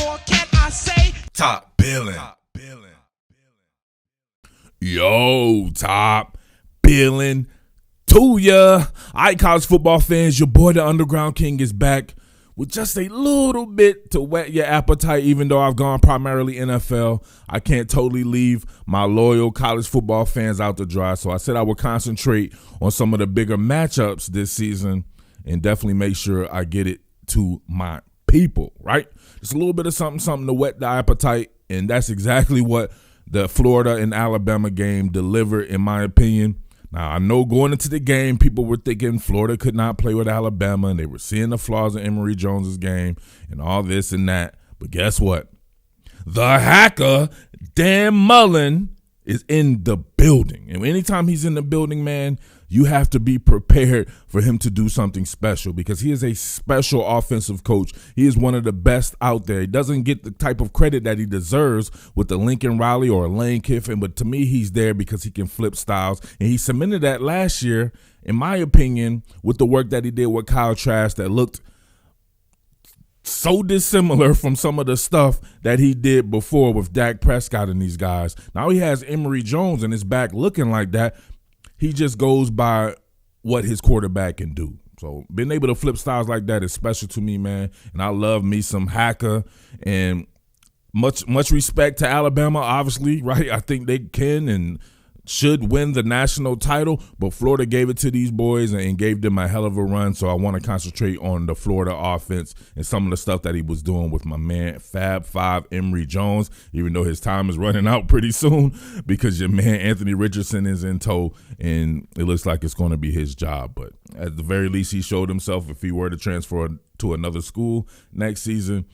more can I say? Top Billin. Yo, Top Billin to ya. All right, college football fans, your boy the Underground King is back with just a little bit to whet your appetite. Even though I've gone primarily NFL, I can't totally leave my loyal college football fans out to dry. So I said I would concentrate on some of the bigger matchups this season and definitely make sure I get it to my people, right? Just a little bit of something to whet the appetite, and that's exactly what the Florida and Alabama game delivered, in my opinion. Now, I know going into the game, people were thinking Florida could not play with Alabama, and they were seeing the flaws in Emory Jones's game and all this and that. But guess what? The hacker, Dan Mullen, is in the building. And anytime he's in the building, man, you have to be prepared for him to do something special because he is a special offensive coach. He is one of the best out there. He doesn't get the type of credit that he deserves with the Lincoln Riley or Lane Kiffin, but to me, he's there because he can flip styles. And he cemented that last year, in my opinion, with the work that he did with Kyle Trask that looked so dissimilar from some of the stuff that he did before with Dak Prescott and these guys. Now he has Emory Jones in his back looking like that. He just goes by what his quarterback can do. So being able to flip styles like that is special to me, man. And I love me some hacker, and much respect to Alabama, obviously, right? I think they can and should win the national title, but Florida gave it to these boys and gave them a hell of a run. So I want to concentrate on the Florida offense and some of the stuff that he was doing with my man Fab Five Emory Jones, even though his time is running out pretty soon because your man Anthony Richardson is in tow and it looks like it's going to be his job. But at the very least, he showed himself. If he were to transfer to another school next season,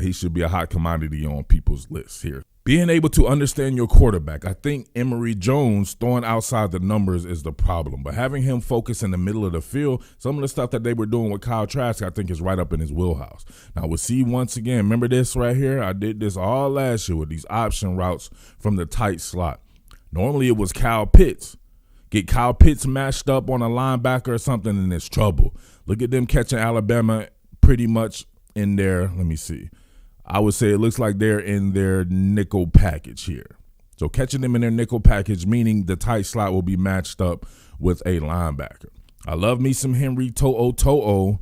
he should be a hot commodity on people's lists here. Being able to understand your quarterback, I think Emory Jones throwing outside the numbers is the problem. But having him focus in the middle of the field, some of the stuff that they were doing with Kyle Trask, I think is right up in his wheelhouse. Now, we'll see once again, remember this right here? I did this all last year with these option routes from the tight slot. Normally it was Kyle Pitts. Get Kyle Pitts matched up on a linebacker or something, and it's trouble. Look at them catching Alabama pretty much in their, let me see. I would say it looks like they're in their nickel package here. So catching them in their nickel package, meaning the tight slot will be matched up with a linebacker. I love me some Henry To'o.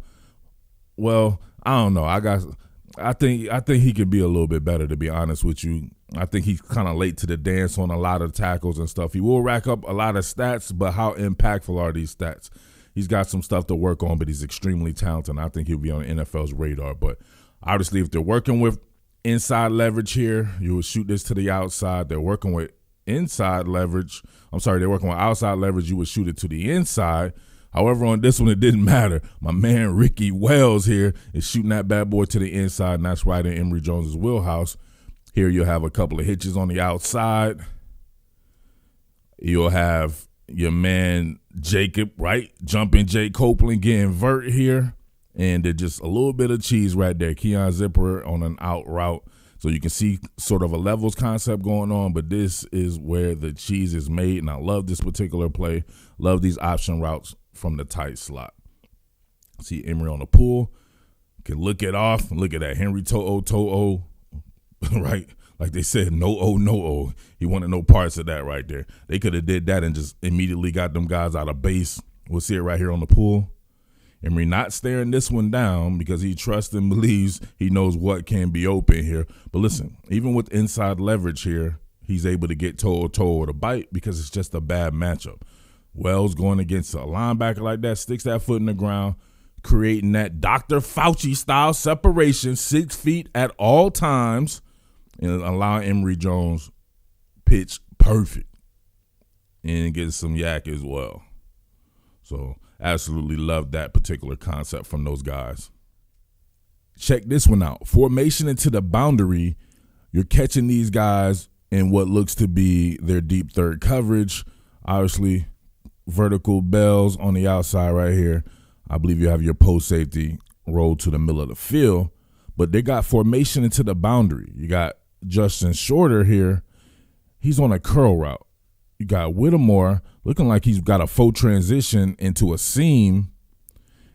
Well, I don't know. I think he could be a little bit better, to be honest with you. I think he's kind of late to the dance on a lot of tackles and stuff. He will rack up a lot of stats, but how impactful are these stats? He's got some stuff to work on, but he's extremely talented. And I think he'll be on the NFL's radar, but obviously, if they're working with inside leverage here, you would shoot this to the outside. They're working with outside leverage, you would shoot it to the inside. However, on this one, it didn't matter. My man Ricky Wells here is shooting that bad boy to the inside, and that's right in Emory Jones' wheelhouse. Here you'll have a couple of hitches on the outside. You'll have your man Jacob, right? Jumping Jake Copeland getting vert here. And there's just a little bit of cheese right there. Keon Zipper on an out route. So you can see sort of a levels concept going on, but this is where the cheese is made. And I love this particular play. Love these option routes from the tight slot. See Emory on the pull. Can look it off. Look at that. Henry To'o. Right? Like they said, no. He wanted no parts of that right there. They could have did that and just immediately got them guys out of base. We'll see it right here on the pull. Emory not staring this one down because he trusts and believes he knows what can be open here. But listen, even with inside leverage here, he's able to get toe or to bite because it's just a bad matchup. Wells going against a linebacker like that, sticks that foot in the ground, creating that Dr. Fauci style separation, 6 feet at all times, and allowing Emory Jones pitch perfect and get some yak as well. So absolutely love that particular concept from those guys. Check this one out. Formation into the boundary. You're catching these guys in what looks to be their deep third coverage. Obviously, vertical bells on the outside right here. I believe you have your post safety rolled to the middle of the field. But they got formation into the boundary. You got Justin Shorter here. He's on a curl route. You got Whittemore looking like he's got a faux transition into a seam.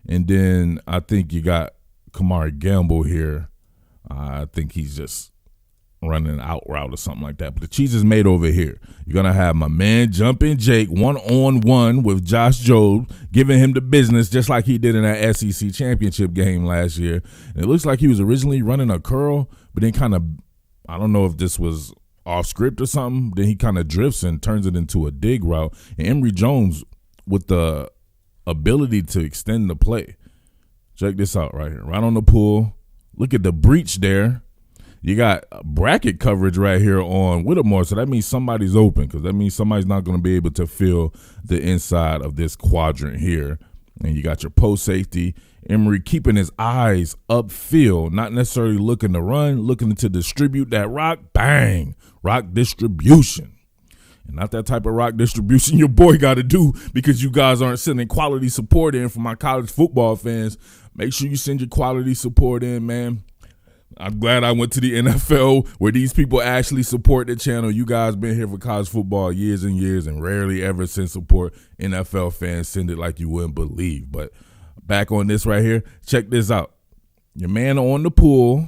And then I think you got Kamari Gamble here I think he's just running an out route or something like that. But the cheese is made over here. You're going to have my man Jumpin' Jake one-on-one with Josh Jobe, giving him the business just like he did in that SEC championship game last year. And it looks like he was originally running a curl, but then kind of, I don't know if this was off script or something, then he kind of drifts and turns it into a dig route. And Emory Jones with the ability to extend the play. Check this out right here. Right on the pull. Look at the breach there. You got bracket coverage right here on Whittemore, so that means somebody's open because that means somebody's not going to be able to fill the inside of this quadrant here. And you got your post safety. Emory keeping his eyes upfield, not necessarily looking to run, looking to distribute that rock. Bang! Rock distribution. And not that type of rock distribution your boy got to do because you guys aren't sending quality support in for my college football fans. Make sure you send your quality support in, man. I'm glad I went to the NFL where these people actually support the channel. You guys been here for college football years and years and rarely ever send support. NFL fans send it like you wouldn't believe. But back on this right here, check this out. Your man on the pool.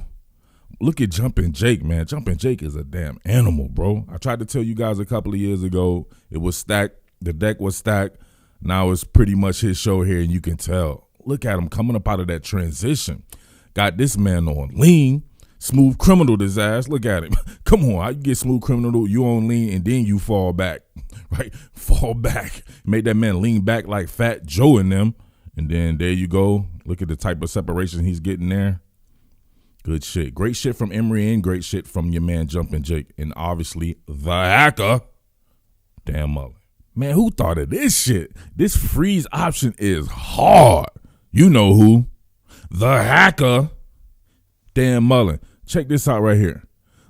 Look at Jumpin' Jake, man. Jumpin' Jake is a damn animal, bro. I tried to tell you guys a couple of years ago it was stacked. The deck was stacked. Now it's pretty much his show here, and you can tell. Look at him coming up out of that transition. Got this man on lean, smooth criminal his ass. Look at him. Come on, how you get smooth criminal? You on lean and then you fall back, right? Fall back. Made that man lean back like Fat Joe in them. And then there you go. Look at the type of separation he's getting there. Good shit. Great shit from Emory and great shit from your man Jumpin' Jake. And obviously the hacker, Dan Mullen. Man, who thought of this shit? This freeze option is hard. You know who. The hacker, Dan Mullen. Check this out right here.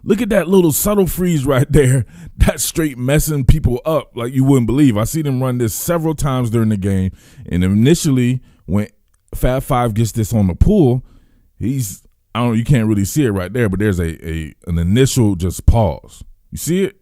Look at that little subtle freeze right there. That's straight messing people up like you wouldn't believe. I see them run this several times during the game. And initially, when Fab Five gets this on the pool, he's, I don't know, you can't really see it right there, but there's an initial just pause. You see it?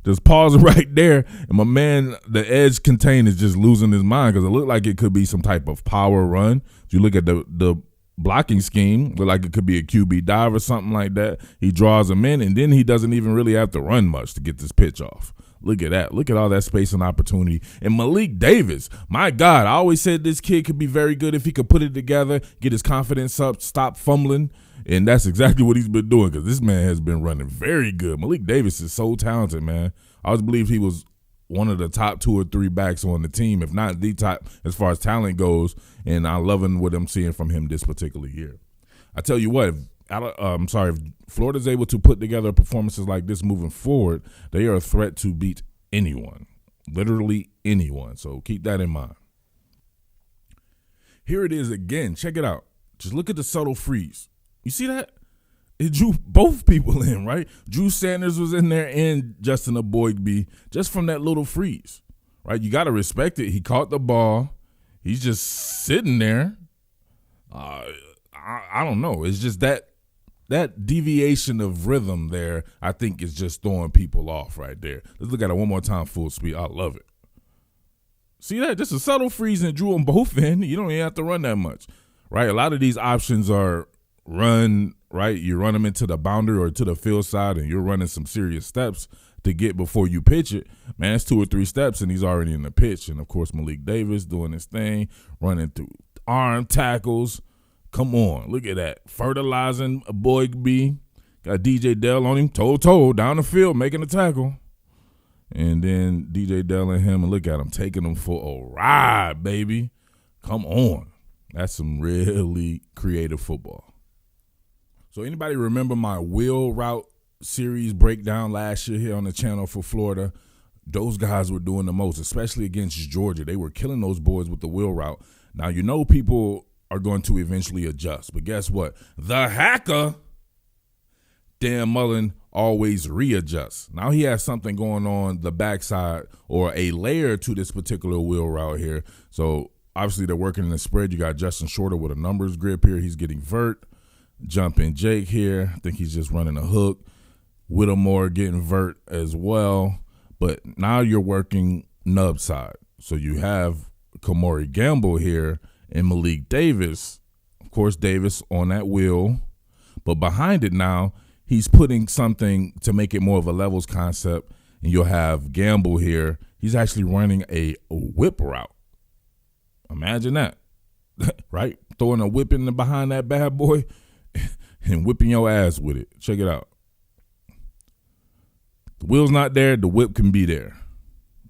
Just pause right there. And my man, the edge contain is just losing his mind because it looked like it could be some type of power run. If you look at the blocking scheme, look like it could be a QB dive or something like that. He draws him in, and then he doesn't even really have to run much to get this pitch off. Look at that. Look at all that space and opportunity. And Malik Davis, my God, I always said this kid could be very good if he could put it together, get his confidence up, stop fumbling. And that's exactly what he's been doing because this man has been running very good. Malik Davis is so talented, man. I always believe he was one of the top 2 or 3 backs on the team, if not the top as far as talent goes, and I loving what I'm seeing from him this particular year. I tell you what, if Florida's able to put together performances like this moving forward, they are a threat to beat anyone, literally anyone, so keep that in mind. Here it is again. Check it out. Just look at the subtle freeze. You see that? It drew both people in, right? Drew Sanders was in there and Justin Aboigbe just from that little freeze, right? You got to respect it. He caught the ball. He's just sitting there. I don't know. It's just that deviation of rhythm there, I think, is just throwing people off right there. Let's look at it one more time, full speed. I love it. See that? Just a subtle freeze and drew them both in. You don't even have to run that much, right? A lot of these options are run, right? You run them into the boundary or to the field side and you're running some serious steps to get before you pitch it. Man, it's 2 or 3 steps and he's already in the pitch. And, of course, Malik Davis doing his thing, running through arm tackles. Come on, look at that. Fertilizing a Aboigbe. Got DJ Dell on him, toe down the field, making a tackle. And then DJ Dell and him, and look at him, taking him for a ride, baby. Come on. That's some really creative football. So anybody remember my wheel route series breakdown last year here on the channel for Florida? Those guys were doing the most, especially against Georgia. They were killing those boys with the wheel route. Now, you know people are going to eventually adjust. But guess what? The hacker, Dan Mullen, always readjusts. Now he has something going on the backside or a layer to this particular wheel route here. So obviously they're working in the spread. You got Justin Shorter with a numbers grip here. He's getting vert. Jumpin' Jake here. I think he's just running a hook. Whittemore getting vert as well. But now you're working nub side. So you have Kamari Gamble here and Malik Davis. Of course, Davis on that wheel. But behind it now, he's putting something to make it more of a levels concept, and you'll have Gamble here. He's actually running a whip route. Imagine that, right? Throwing a whip in behind that bad boy and whipping your ass with it. Check it out. The wheel's not there. The whip can be there,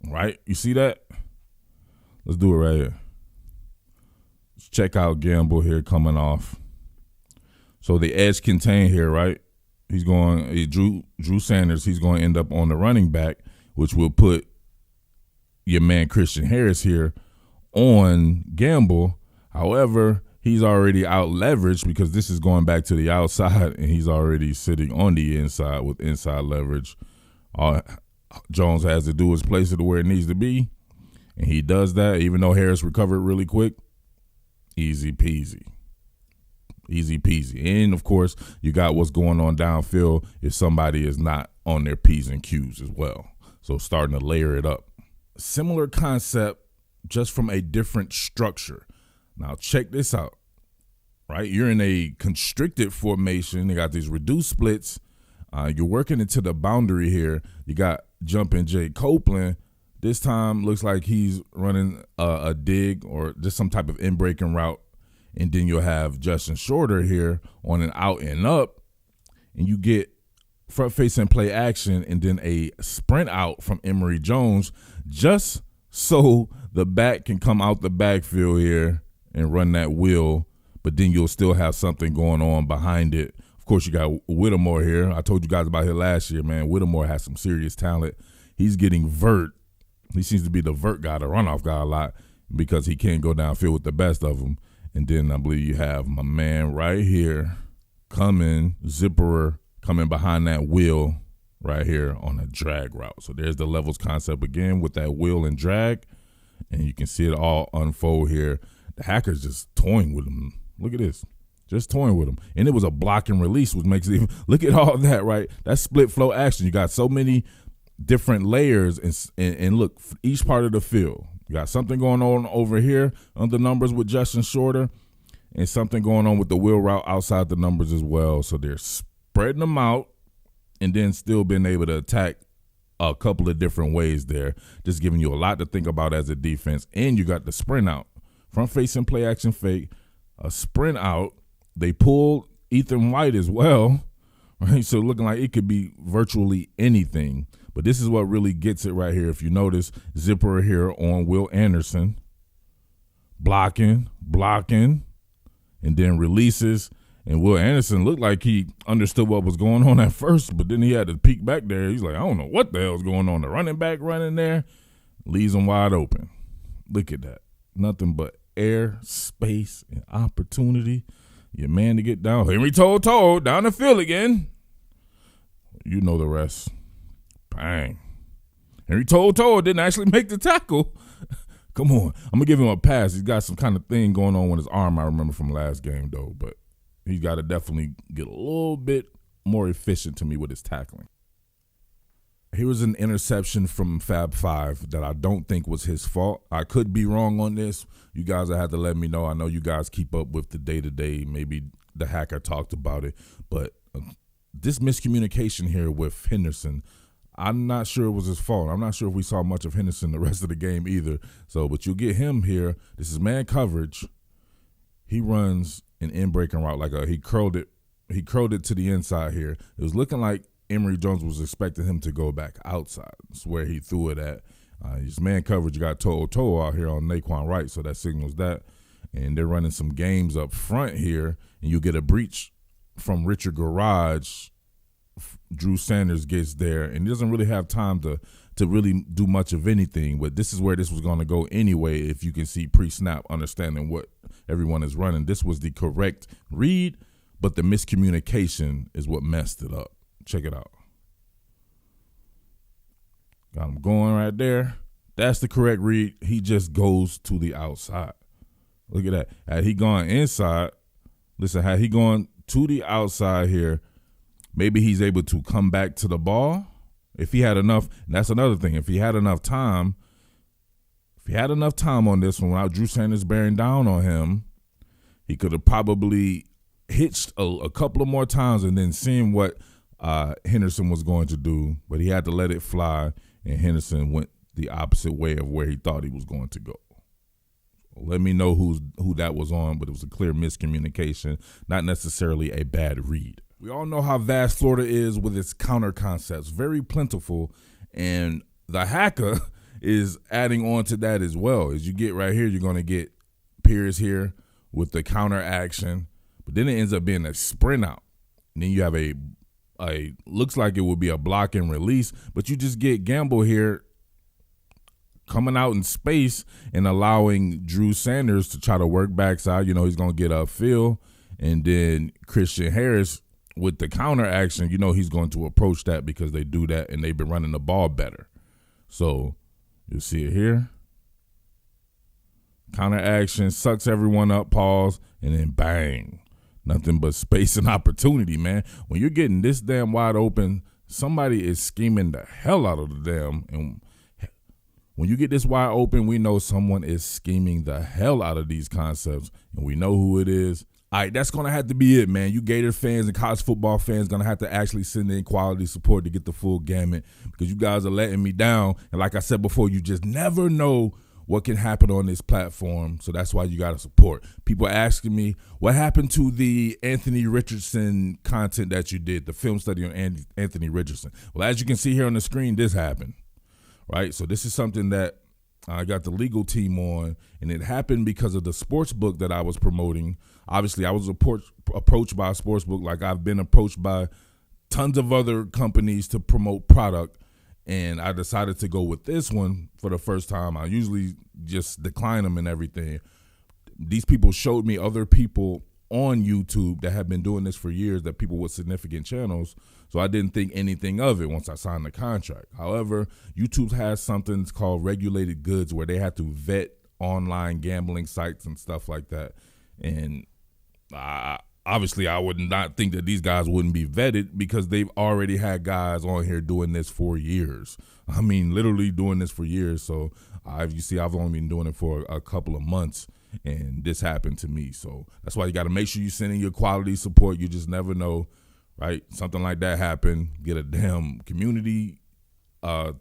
right? You see that? Let's do it right here. Let's check out Gamble here coming off. So the edge contained here, right? He's going, Drew Sanders, he's going to end up on the running back, which will put your man Christian Harris here on Gamble. However, he's already out leveraged because this is going back to the outside, and he's already sitting on the inside with inside leverage. All Jones has to do is place it to where it needs to be, and he does that, even though Harris recovered really quick. Easy peasy. Easy peasy. And, of course, you got what's going on downfield if somebody is not on their P's and Q's as well. So starting to layer it up. Similar concept, just from a different structure. Now, check this out, right? You're in a constricted formation. You got these reduced splits. You're working into the boundary here. You got jumping Jay Copeland. This time looks like he's running a dig or just some type of in-breaking route. And then you'll have Justin Shorter here on an out and up. And you get front-facing play action and then a sprint out from Emory Jones just so the back can come out the backfield here and run that wheel. But then you'll still have something going on behind it. Of course, you got Whittemore here. I told you guys about him last year, man. Whittemore has some serious talent. He's getting vert. He seems to be the vert guy, the runoff guy a lot because he can't go downfield with the best of them. And then I believe you have my man right here coming, Zipperer, coming behind that wheel right here on a drag route. So there's the levels concept again with that wheel and drag. And you can see it all unfold here. The hacker's just toying with him. Look at this. Just toying with him. And it was a block and release, which makes it even – look at all that, right? That's split flow action. You got so many different layers. And look, each part of the field. You got something going on over here on the numbers with Justin Shorter and something going on with the wheel route outside the numbers as well. So they're spreading them out and then still being able to attack a couple of different ways there, just giving you a lot to think about as a defense. And you got the sprint out, front-facing play action fake, a sprint out. They pulled Ethan White as well, right? So looking like it could be virtually anything. But this is what really gets it right here. If you notice, Zipper here on Will Anderson, blocking, and then releases. And Will Anderson looked like he understood what was going on at first, but then he had to peek back there. He's like, I don't know what the hell is going on. The running back running there leaves him wide open. Look at that. Nothing but air, space, and opportunity. Your man to get down. Henry Told down the field again. You know the rest. Bang. Henry Told didn't actually make the tackle. Come on. I'm going to give him a pass. He's got some kind of thing going on with his arm, I remember from last game, though. But he's got to definitely get a little bit more efficient to me with his tackling. Here was an interception from Fab 5 that I don't think was his fault. I could be wrong on this. You guys will have to let me know. I know you guys keep up with the day-to-day. Maybe the hacker talked about it. But this miscommunication here with Henderson, I'm not sure it was his fault. I'm not sure if we saw much of Henderson the rest of the game either. So, but you'll get him here. This is man coverage. He runs an in-breaking route like he curled it. He curled it to the inside here. It was looking like Emory Jones was expecting him to go back outside. That's where he threw it at. His man coverage, you got To'o out here on Naquan Wright, so that signals that. And they're running some games up front here, and you get a breach from Richard Garage. Drew Sanders gets there, and he doesn't really have time to really do much of anything. But this is where this was going to go anyway, if you can see pre-snap, understanding what everyone is running. This was the correct read, but the miscommunication is what messed it up. Check it out. Got him going right there. That's the correct read. He just goes to the outside. Look at that. Had he gone inside, listen, had he gone to the outside here, maybe he's able to come back to the ball. If he had enough, and that's another thing. If he had enough time on this one without Drew Sanders bearing down on him, he could have probably hitched a couple of more times and then seeing what Henderson was going to do, but he had to let it fly, and Henderson went the opposite way of where he thought he was going to go. Let me know who that was on, but it was a clear miscommunication, not necessarily a bad read. We all know how vast Florida is with its counter concepts, very plentiful, and the hacker is adding on to that as well. As you get right here, you're going to get Pierce here with the counter action, but then it ends up being a sprint out. And then you have a looks like it would be a block and release, but you just get Gamble here coming out in space and allowing Drew Sanders to try to work backside. You know, he's going to get upfield, and then Christian Harris with the counter action, you know, he's going to approach that because they do that and they've been running the ball better. So you see it here. Counter action, sucks everyone up, pause, and then bang. Nothing but space and opportunity, man. When you're getting this damn wide open, somebody is scheming the hell out of the damn. And when you get this wide open, we know someone is scheming the hell out of these concepts, and we know who it is. All right, that's going to have to be it, man. You Gator fans and college football fans going to have to actually send in quality support to get the full gamut, because you guys are letting me down. And like I said before, you just never know what can happen on this platform, so that's why you got to support. People are asking me, what happened to the Anthony Richardson content that you did, the film study on Anthony Richardson? Well, as you can see here on the screen, this happened. Right, so this is something that I got the legal team on, and it happened because of the sports book that I was promoting. Obviously, I was approached by a sports book like I've been approached by tons of other companies to promote product, and I decided to go with this one for the first time. I usually just decline them and everything. These people showed me other people on YouTube that have been doing this for years, that people with significant channels, so I didn't think anything of it once I signed the contract. However, YouTube has something called regulated goods, where they have to vet online gambling sites and stuff like that, and obviously I would not think that these guys wouldn't be vetted, because they've already had guys on here doing this for years. I mean, literally doing this for years. So you see, I've only been doing it for a couple of months, and this happened to me. So that's why you got to make sure you send in your quality support. You just never know, right? Something like that happened. Get a damn community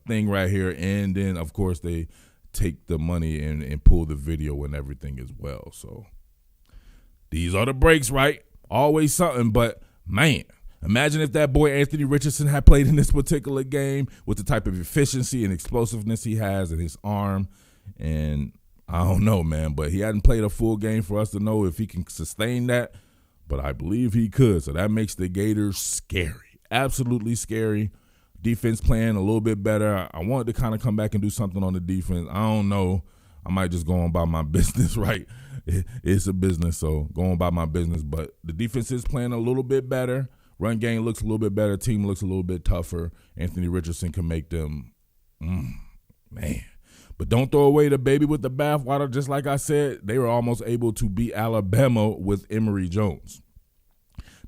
thing right here, and then of course they take the money and pull the video and everything as well. So these are the breaks, right? Always something, but man, imagine if that boy Anthony Richardson had played in this particular game with the type of efficiency and explosiveness he has in his arm. And I don't know, man, but he hadn't played a full game for us to know if he can sustain that, but I believe he could. So that makes the Gators scary, absolutely scary. Defense playing a little bit better. I wanted to kind of come back and do something on the defense. I don't know. I might just go on about my business, right? It's a business, so going about my business. But the defense is playing a little bit better. Run game looks a little bit better. Team looks a little bit tougher. Anthony Richardson can make them, man. But don't throw away the baby with the bathwater. Just like I said, they were almost able to beat Alabama with Emory Jones.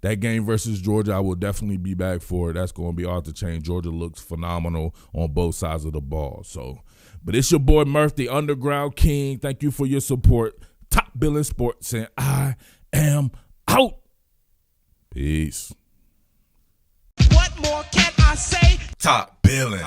That game versus Georgia, I will definitely be back for. That's going to be off the chain. Georgia looks phenomenal on both sides of the ball. So, but it's your boy Murph, the Underground King. Thank you for your support. Top Billin Sports, and I am out. Peace. What more can I say? Top Billin.